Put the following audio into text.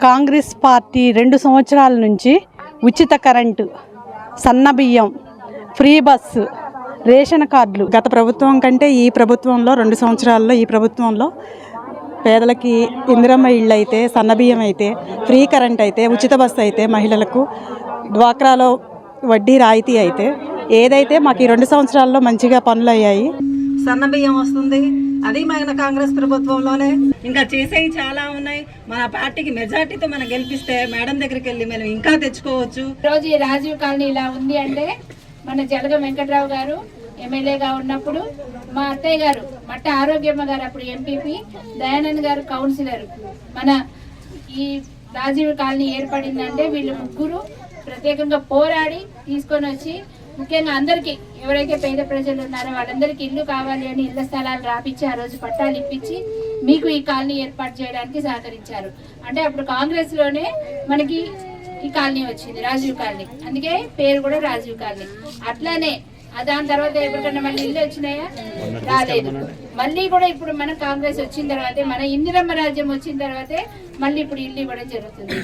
Congress party 2 సంవత్సరాల నుంచి ఉచిత కరెంటు, సన్నబియ్యం, ఫ్రీ బస్సు, రేషన్ కార్డులు. గత ప్రభుత్వం కంటే ఈ ప్రభుత్వంలో 2 సంవత్సరాల్లో ఈ ప్రభుత్వంలో పేదలకి ఇందిరమ్మ ఇళ్ళు అయితే, సన్నబియ్యం అయితే, ఫ్రీ కరెంట్ అయితే, ఉచిత బస్సు అయితే, మహిళలకు డ్వాక్రాలో వడ్డీ రాయితీ అయితే, ఏదైతే మాకు ఈ 2 సంవత్సరాల్లో మంచిగా పనులు అయ్యాయి. సన్నబియ్యం వస్తుంది, అది మన కాంగ్రెస్ ప్రభుత్వంలోనే. ఇంకా చేసేవి చాలా ఉన్నాయి. మన పార్టీకి మెజార్టీతో మనం గెలిపిస్తే మేడం దగ్గరికి వెళ్ళి మనం ఇంకా తెచ్చుకోవచ్చు. రోజు ఈ రాజీవ్ కాలనీ ఇలా ఉంది అంటే మన జలగం వెంకట్రావు గారు ఎమ్మెల్యేగా ఉన్నప్పుడు, మా అత్తయ్య గారు మట్ట ఆరోగ్యమ్మ గారు అప్పుడు ఎంపీపీ, దయానంద్ గారు కౌన్సిలర్. మన ఈ రాజీవ్ కాలనీ ఏర్పడిందంటే వీళ్ళు ముగ్గురు ప్రత్యేకంగా పోరాడి తీసుకొని వచ్చి, ముఖ్యంగా అందరికీ ఎవరైతే పేద ప్రజలు ఉన్నారో వాళ్ళందరికీ ఇల్లు కావాలి అని ఇళ్ల స్థలాలు రాపిచ్చి ఆ రోజు పట్టాలు ఇప్పించి మీకు ఈ కాలనీ ఏర్పాటు చేయడానికి సహకరించారు. అంటే అప్పుడు కాంగ్రెస్ లోనే మనకి ఈ కాలనీ వచ్చింది, రాజీవ్ కాలనీ. అందుకే పేరు కూడా రాజీవ్ కాలనీ. అట్లానే దాని తర్వాత ఎవరికన్నా మళ్ళీ ఇల్లు వచ్చినాయా? రాలేదు. మళ్ళీ కూడా ఇప్పుడు మన కాంగ్రెస్ వచ్చిన తర్వాతే, మన ఇందిరమ్మ రాజ్యం వచ్చిన తర్వాతే మళ్ళీ ఇప్పుడు ఇల్లు ఇవ్వడం జరుగుతుంది.